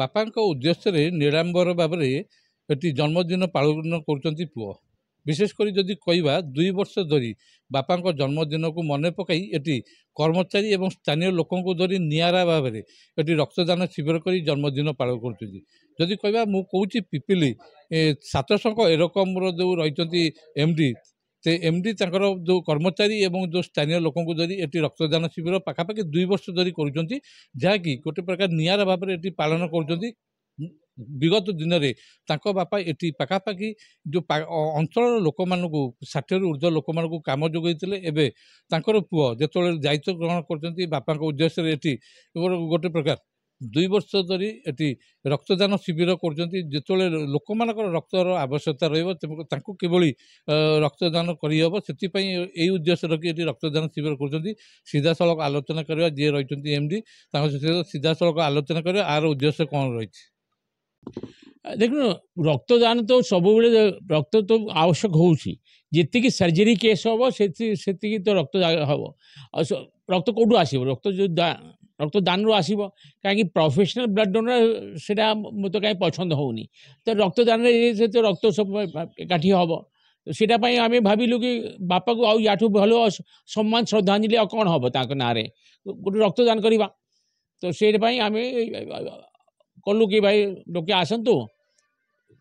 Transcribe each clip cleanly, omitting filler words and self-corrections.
ବାପାଙ୍କ ଉଦ୍ଦେଶ୍ୟରେ ନିରାଡମ୍ବର ଭାବରେ ଏଠି ଜନ୍ମଦିନ ପାଳନ କରୁଛନ୍ତି ପୁଅ। ବିଶେଷ କରି ଯଦି କହିବା 2 ବର୍ଷ ଧରି ବାପାଙ୍କ ଜନ୍ମଦିନକୁ ମନେ ପକାଇ ଏଠି କର୍ମଚାରୀ ଏବଂ ସ୍ଥାନୀୟ ଲୋକଙ୍କୁ ଧରି ନିଆରା ଭାବରେ ଏଠି ରକ୍ତଦାନ ଶିବିର କରି ଜନ୍ମଦିନ ପାଳନ କରୁଛନ୍ତି। ଯଦି କହିବା ମୁଁ କହୁଛି ପିପିଲି ସାତଶଙ୍କ ଏରକମର ଯେଉଁ ରହିଛନ୍ତି ଏମ୍ଡି, ସେ ଏମ୍ଡି ତାଙ୍କର ଯେଉଁ କର୍ମଚାରୀ ଏବଂ ଯେଉଁ ସ୍ଥାନୀୟ ଲୋକଙ୍କୁ ଧରି ଏଠି ରକ୍ତଦାନ ଶିବିର ପାଖାପାଖି 2 ବର୍ଷ ଧରି କରୁଛନ୍ତି, ଯାହାକି ଗୋଟେ ପ୍ରକାର ନିଆରା ଭାବରେ ଏଠି ପାଳନ କରୁଛନ୍ତି। ବିଗତ ଦିନରେ ତାଙ୍କ ବାପା ଏଠି ପାଖାପାଖି ଯେଉଁ ଅଞ୍ଚଳର ଲୋକମାନଙ୍କୁ 60ରୁ ଉର୍ଦ୍ଧ୍ୱ ଲୋକମାନଙ୍କୁ କାମ ଯୋଗାଇଥିଲେ। ଏବେ ତାଙ୍କର ପୁଅ ଯେତେବେଳେ ଦାୟିତ୍ୱ ଗ୍ରହଣ କରୁଛନ୍ତି ବାପାଙ୍କ ଉଦ୍ଦେଶ୍ୟରେ ଏଠି ଗୋଟେ ପ୍ରକାର 2 ବର୍ଷ ଧରି ଏଠି ରକ୍ତଦାନ ଶିବିର କରୁଛନ୍ତି। ଯେତେବେଳେ ଲୋକମାନଙ୍କର ରକ୍ତର ଆବଶ୍ୟକତା ରହିବ ତାଙ୍କୁ କିଭଳି ରକ୍ତଦାନ କରିହେବ, ସେଥିପାଇଁ ଏଇ ଉଦ୍ଦେଶ୍ୟ ରଖି ଏଠି ରକ୍ତଦାନ ଶିବିର କରୁଛନ୍ତି। ସିଧାସଳଖ ଆଲୋଚନା କରିବା, ଯିଏ ରହିଛନ୍ତି ଏମ୍ଡି ତାଙ୍କ ସହିତ ସିଧାସଳଖ ଆଲୋଚନା କରିବା ଆର ଉଦ୍ଦେଶ୍ୟ କ'ଣ ରହିଛି। ଦେଖୁନ ରକ୍ତଦାନ ତ ସବୁବେଳେ ରକ୍ତ ତ ଆବଶ୍ୟକ ହେଉଛି। ଯେତିକି ସର୍ଜରୀ କେସ୍ ହେବ ସେତିକି ତ ରକ୍ତ ହେବ। ଆଉ ରକ୍ତ କେଉଁଠୁ ଆସିବ? ରକ୍ତ ଯେଉଁ ରକ୍ତଦାନରୁ ଆସିବ। କାହିଁକି ପ୍ରଫେସନାଲ ବ୍ଲଡ଼ ଡୋନର ସେଇଟା ମୋତେ କାହିଁ ପସନ୍ଦ ହେଉନି। ତ ରକ୍ତଦାନରେ ତ ରକ୍ତ ସବୁ ଏକାଠି ହେବ। ସେଇଟା ପାଇଁ ଆମେ ଭାବିଲୁ କି ବାପାକୁ ଆଉ ୟାଠୁ ଭଲ ସମ୍ମାନ ଶ୍ରଦ୍ଧାଞ୍ଜଳି ଆଉ କ'ଣ ହେବ ତାଙ୍କ ନାଁରେ, ଗୋଟେ ରକ୍ତଦାନ କରିବା। ତ ସେଇଥିପାଇଁ ଆମେ କଲୁ କି ଭାଇ ଲୋକେ ଆସନ୍ତୁ,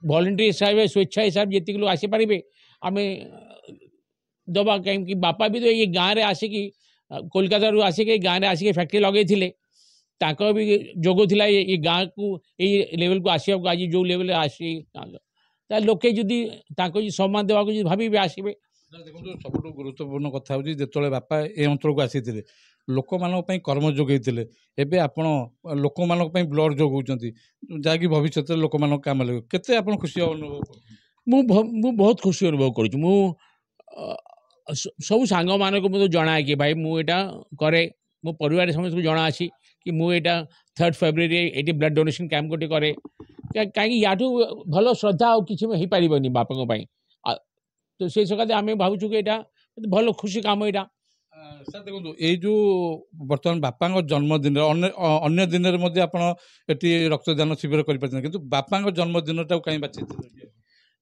ଭଲେଣ୍ଟିୟର ହିସାବରେ ସ୍ୱେଚ୍ଛା ହିସାବରେ ଯେତିକି ଲୋକ ଆସିପାରିବେ ଆମେ ଦେବା। କାହିଁକି ବାପା ବି ତ ଏଇ ଗାଁରେ ଆସିକି କୋଲକାତାରୁ ଆସିକି ଗାଁରେ ଆସିକି ଫ୍ୟାକ୍ଟ୍ରି ଲଗେଇଥିଲେ। ତାଙ୍କ ବି ଯୋଗ ଥିଲା ଏ ଗାଁକୁ ଏଇ ଲେଭେଲକୁ ଆସିବାକୁ। ଆଜି ଯେଉଁ ଲେଭେଲରେ ଆସି ତା ଲୋକେ ଯଦି ତାଙ୍କୁ ସମ୍ମାନ ଦେବାକୁ ଯଦି ଭାବିବେ ଆସିବେ। ଦେଖନ୍ତୁ ସବୁଠୁ ଗୁରୁତ୍ୱପୂର୍ଣ୍ଣ କଥା ହେଉଛି ଯେତେବେଳେ ବାପା ଏ ଅଞ୍ଚଳକୁ ଆସିଥିଲେ ଲୋକମାନଙ୍କ ପାଇଁ କର୍ମ ଯୋଗାଇଥିଲେ। ଏବେ ଆପଣ ଲୋକମାନଙ୍କ ପାଇଁ ବ୍ଲଡ଼ ଯୋଗାଉଛନ୍ତି, ଯାହାକି ଭବିଷ୍ୟତରେ ଲୋକମାନଙ୍କ କାମ ଲାଗିବ। କେତେ ଆପଣ ଖୁସି ଅନୁଭବ କରୁଛନ୍ତି? ମୁଁ ବହୁତ ଖୁସି ଅନୁଭବ କରୁଛି। ମୁଁ ସବୁ ସାଙ୍ଗମାନଙ୍କୁ ମୁଁ ଜଣାଏ କି ଭାଇ ମୁଁ ଏଇଟା କରେ। ମୋ ପରିବାର ସମସ୍ତଙ୍କୁ ଜଣାଅଛି କି ମୁଁ ଏଇଟା 3 ଫେବୃଆରୀ ଏଇଠି ବ୍ଲଡ଼ ଡୋନେସନ୍ କ୍ୟାମ୍ପ ଗୋଟେ କରେ। କାହିଁକି ୟାଠୁ ଭଲ ଶ୍ରଦ୍ଧା ଆଉ କିଛି ହେଇପାରିବନି ବାପାଙ୍କ ପାଇଁ। ତ ସେଇ ସକାଶେ ଆମେ ଭାବୁଛୁ କି ଏଇଟା ଭଲ ଖୁସି କାମ ଏଇଟା। ସାର୍ ଦେଖନ୍ତୁ, ଏଇ ଯେଉଁ ବର୍ତ୍ତମାନ ବାପାଙ୍କ ଜନ୍ମଦିନରେ ଅନ୍ୟ ଦିନରେ ମଧ୍ୟ ଆପଣ ଏଠି ରକ୍ତଦାନ ଶିବିର କରିପାରିଛନ୍ତି, କିନ୍ତୁ ବାପାଙ୍କ ଜନ୍ମଦିନଟାକୁ କାହିଁ ବାଛିଥିଲେ?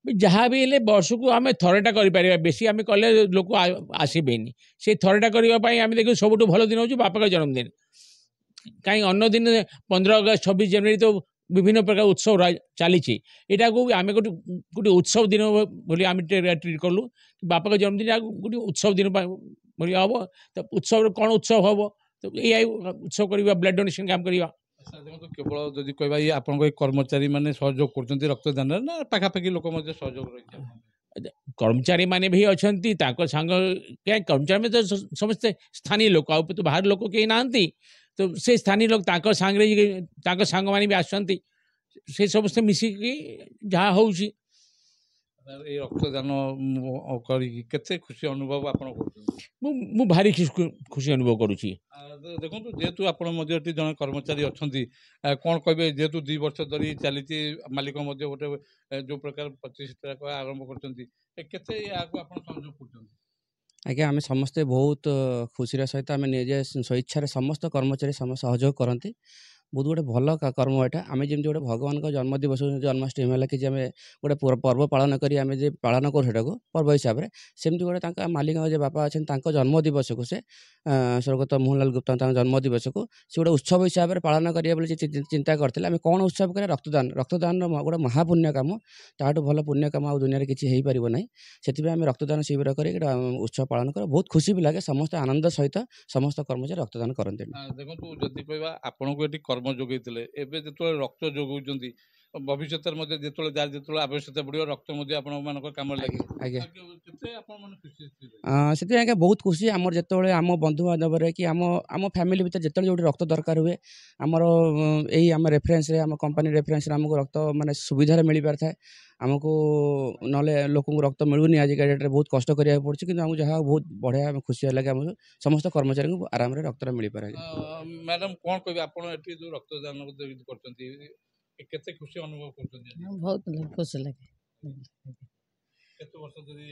ଯାହା ବି ହେଲେ ବର୍ଷକୁ ଆମେ ଥରେଟା କରିପାରିବା, ବେଶୀ ଆମେ କଲେ ଲୋକ ଆସିବେନି। ସେଇ ଥରେଟା କରିବା ପାଇଁ ଆମେ ଦେଖୁ ସବୁଠୁ ଭଲ ଦିନ ହେଉଛି ବାପାଙ୍କ ଜନ୍ମଦିନ। କାହିଁ ଅନ୍ୟ ଦିନ 15 ଅଗଷ୍ଟ 26 ଜାନୁଆରୀ ତ ବିଭିନ୍ନ ପ୍ରକାର ଉତ୍ସବ ଚାଲିଛି। ଏଇଟାକୁ ଆମେ ଗୋଟେ ଉତ୍ସବ ଦିନ ବୋଲି ଆମେ ଟ୍ରିଟ୍ କଲୁ। ବାପାଙ୍କ ଜନ୍ମଦିନ ଗୋଟେ ଉତ୍ସବ ଦିନ ଭଳି ହେବ। ତ ଉତ୍ସବରେ କ'ଣ ଉତ୍ସବ ହେବ? ତ ଏଇ ଉତ୍ସବ କରିବା, ବ୍ଲଡ଼ ଡୋନେସନ୍ କ୍ୟାମ୍ପ କରିବା। ଦେଖନ୍ତୁ, କେବଳ ଯଦି କହିବା ଇଏ ଆପଣଙ୍କ ଏଇ କର୍ମଚାରୀ ମାନେ ସହଯୋଗ କରୁଛନ୍ତି ରକ୍ତଦାନରେ, ନା ପାଖାପାଖି ଲୋକ ମଧ୍ୟ ସହଯୋଗ ରହିଛି? କର୍ମଚାରୀ ମାନେ ବି ଅଛନ୍ତି ତାଙ୍କ ସାଙ୍ଗ। କର୍ମଚାରୀ ତ ସମସ୍ତେ ସ୍ଥାନୀୟ ଲୋକ, ଆଉ ତ ବାହାର ଲୋକ କେହି ନାହାନ୍ତି। ତ ସେ ସ୍ଥାନୀୟ ଲୋକ ତାଙ୍କ ସାଙ୍ଗରେ ତାଙ୍କ ସାଙ୍ଗମାନେ ବି ଆସୁଛନ୍ତି। ସେ ସମସ୍ତେ ମିଶିକି ଯାହା ହେଉଛି। ଏଇ ରକ୍ତଦାନ କରିକି କେତେ ଖୁସି ଅନୁଭବ ଆପଣ କରୁଛନ୍ତି? ମୁଁ ଭାରି ଖୁସି ଅନୁଭବ କରୁଛି। ଦେଖନ୍ତୁ, ଯେହେତୁ ଆପଣ ମଧ୍ୟ ଏଠି ଜଣେ କର୍ମଚାରୀ ଅଛନ୍ତି, କ'ଣ କହିବେ? ଯେହେତୁ 2 ବର୍ଷ ଧରି ଚାଲିଛି, ମାଲିକ ମଧ୍ୟ ଗୋଟେ ଯେଉଁ ପ୍ରକାର ପ୍ରତିଷ୍ଠା ଆରମ୍ଭ କରୁଛନ୍ତି, କେତେ ଏହାକୁ ଆପଣ ସହଯୋଗ କରୁଛନ୍ତି? ଆଜ୍ଞା, ଆମେ ସମସ୍ତେ ବହୁତ ଖୁସିର ସହିତ ଆମେ ନିଜେ ସ୍ୱଇଚ୍ଛାରେ ସମସ୍ତ କର୍ମଚାରୀ ସହଯୋଗ କରନ୍ତି। ବହୁତ ଗୋଟେ ଭଲ କର୍ମ ଏଇଟା। ଆମେ ଯେମିତି ଗୋଟେ ଭଗବାନଙ୍କ ଜନ୍ମଦିବସ ଜନ୍ମାଷ୍ଟମୀ ହେଲା କି ଯେ ଆମେ ଗୋଟେ ପର୍ବ ପାଳନ କରି ଆମେ ଯେ ପାଳନ କରୁ ସେଟାକୁ ପର୍ବ ହିସାବରେ, ସେମିତି ଗୋଟେ ତାଙ୍କ ମାଲିକ ଯେ ବାପା ଅଛନ୍ତି ତାଙ୍କ ଜନ୍ମଦିବସକୁ ସେ ସ୍ୱର୍ଗତ ମୋହନଲାଲ ଗୁପ୍ତା ତାଙ୍କ ଜନ୍ମଦିବସକୁ ସେ ଗୋଟେ ଉତ୍ସବ ହିସାବରେ ପାଳନ କରିବେ ବୋଲି ଚିନ୍ତା କରିଥିଲେ। ଆମେ କ'ଣ ଉତ୍ସବ କରିବା? ରକ୍ତଦାନର ଗୋଟେ ମହାପୁଣ୍ୟ କାମ। ତାଠୁ ଭଲ ପୁଣ୍ୟ କାମ ଆଉ ଦୁନିଆରେ କିଛି ହେଇପାରିବ ନାହିଁ। ସେଥିପାଇଁ ଆମେ ରକ୍ତଦାନ ଶିବିର କରି ଗୋଟେ ଉତ୍ସବ ପାଳନ କରୁ। ବହୁତ ଖୁସି ବି ଲାଗେ। ସମସ୍ତେ ଆନନ୍ଦ ସହିତ ସମସ୍ତ କର୍ମଚାରୀ ରକ୍ତଦାନ କରନ୍ତି। ଦେଖନ୍ତୁ, ଯଦି କହିବା ଆପଣଙ୍କୁ ଏଠି କର୍ମ ଯୋଗାଇଥିଲେ, ଏବେ ଯେତେବେଳେ ରକ୍ତ ଯୋଗାଉଛନ୍ତି, ଭବିଷ୍ୟତରେ ମଧ୍ୟ ଯେତେବେଳେ ଆବଶ୍ୟକତା ପଡ଼ିବ ରକ୍ତ ମଧ୍ୟ ଆପଣମାନଙ୍କ କାମରେ ଲାଗିବ। ଆଜ୍ଞା, କେତେ ଆପଣ ମାନେ ଖୁସି? ସେଥିପାଇଁ ଆଜ୍ଞା ବହୁତ ଖୁସି। ଆମର ଯେତେବେଳେ ଆମ ବନ୍ଧୁବାନ୍ଧବରେ କି ଆମ ଫ୍ୟାମିଲି ଭିତରେ ଯେତେବେଳେ ଯେଉଁଠି ରକ୍ତ ଦରକାର ହୁଏ, ଆମର ଏଇ ଆମ ରେଫରେନ୍ସରେ ଆମ କମ୍ପାନୀ ରେଫରେନ୍ସରେ ଆମକୁ ରକ୍ତ ମାନେ ସୁବିଧାରେ ମିଳିପାରିଥାଏ। ଆମକୁ ନହେଲେ ଲୋକଙ୍କୁ ରକ୍ତ ମିଳୁନି ଆଜିକା ଡେଟ୍ରେ, ବହୁତ କଷ୍ଟ କରିବାକୁ ପଡ଼ୁଛି। କିନ୍ତୁ ଆମକୁ ଯାହା ବହୁତ ବଢ଼ିଆ ଖୁସି ଲାଗେ, ଆମକୁ ସମସ୍ତ କର୍ମଚାରୀଙ୍କୁ ଆରାମରେ ରକ୍ତଟା ମିଳିପାରେ। ମ୍ୟାଡ଼ାମ୍, କ'ଣ କହିବେ? ଆପଣ ଏଠି ଯେଉଁ ରକ୍ତଦାନ କରୁଛନ୍ତି, କେତେ ଖୁସି ଅନୁଭବ କରୁଛନ୍ତି? ବହୁତ ଖୁସି ଲାଗେ। କେତେ ବର୍ଷ ଧରି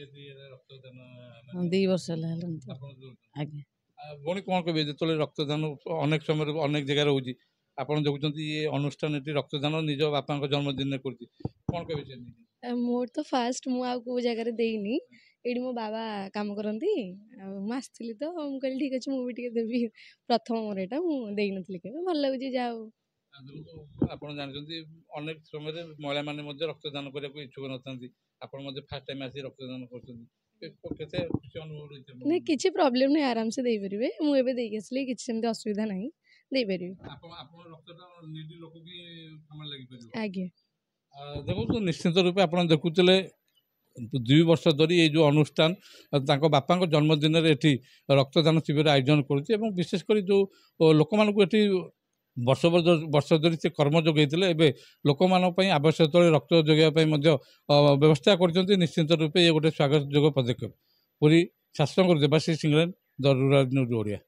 ରକ୍ତଦାନ? 2 ବର୍ଷ ହେଲା ଆପଣ? ଆଜ୍ଞା। ଭଉଣୀ, କ'ଣ କହିବେ? ଯେତେବେଳେ ରକ୍ତଦାନ ଅନେକ ସମୟରେ ଅନେକ ଜାଗାରେ ହେଉଛି, ଆପଣ ଦେଖୁଛନ୍ତି ଏ ଅନୁଷ୍ଠାନ ଏଠି ରକ୍ତଦାନ ନିଜ ବାପାଙ୍କ ଜନ୍ମଦିନରେ କରୁଛି, କ'ଣ କହିବେ ସେ ନେଇକି? ମୋର ତ ଫାଷ୍ଟ, ମୁଁ ଆଉ କେଉଁ ଜାଗାରେ ଦେଇନି, ଏଇଠି ମୋ ବାବା କାମ କରନ୍ତି, ଆଉ ମୁଁ ଆସିଥିଲି ତ ମୁଁ କହିଲି ଠିକ୍ ଅଛି ମୁଁ ବି ଟିକେ ଦେବି। ପ୍ରଥମ ମୋର ଏଇଟା, ମୁଁ ଦେଇନଥିଲି କେବେ, ଭଲ ଲାଗୁଛି ଯାହା ହଉ। ଆପଣ ଜାଣିଛନ୍ତି ଅନେକ ସମୟରେ ମହିଳାମାନେ ମଧ୍ୟ ରକ୍ତଦାନ କରିବାକୁ ଇଚ୍ଛୁକ ନଥାନ୍ତି, ଆପଣ ମଧ୍ୟ ଫାର୍ଷ୍ଟ ଟାଇମ୍ ଆସି ରକ୍ତଦାନ କରୁଛନ୍ତି, କେତେ ଖୁସି ଅନୁଭବ ରହିଛି? ନାଇଁ କିଛି ପ୍ରୋବ୍ଲେମ୍ ନାହିଁ, ଆରାମସେ ଦେଇପାରିବେ। ମୁଁ ଏବେ ଦେଇକି ଆସିଲି, କିଛି ସେମିତି ଅସୁବିଧା ନାହିଁ, ଦେଇପାରିବେ। ଆପଣ ରକ୍ତଟା ନିଡି ଲୋକ ବି କାମରେ ଲାଗିପାରିବ। ଆଜ୍ଞା। ଦେଖନ୍ତୁ ନିଶ୍ଚିତ ରୂପେ ଆପଣ ଦେଖୁଥିଲେ 2 ବର୍ଷ ଧରି ଏଇ ଯେଉଁ ଅନୁଷ୍ଠାନ ତାଙ୍କ ବାପାଙ୍କ ଜନ୍ମଦିନରେ ଏଠି ରକ୍ତଦାନ ଶିବିର ଆୟୋଜନ କରୁଛି ଏବଂ ବିଶେଷ କରି ଯେଉଁ ଲୋକମାନଙ୍କୁ ଏଠି ବର୍ଷ ଧରି ସେ କର୍ମ ଯୋଗାଇଥିଲେ, ଏବେ ଲୋକମାନଙ୍କ ପାଇଁ ଆବଶ୍ୟକ ସ୍ଥଳେ ରକ୍ତ ଯୋଗାଇବା ପାଇଁ ମଧ୍ୟ ବ୍ୟବସ୍ଥା କରିଛନ୍ତି। ନିଶ୍ଚିତ ରୂପେ ଏ ଗୋଟେ ସ୍ୱାଗତ ଯୋଗ୍ୟ ପଦକ୍ଷେପ। ପୁରୀ ଶାସନଙ୍କର ଦେବାଶିଷ ସିଂହରାଜ, ଦ ରୁରାଲ ନ୍ୟୁଜ୍ ଓଡ଼ିଆ।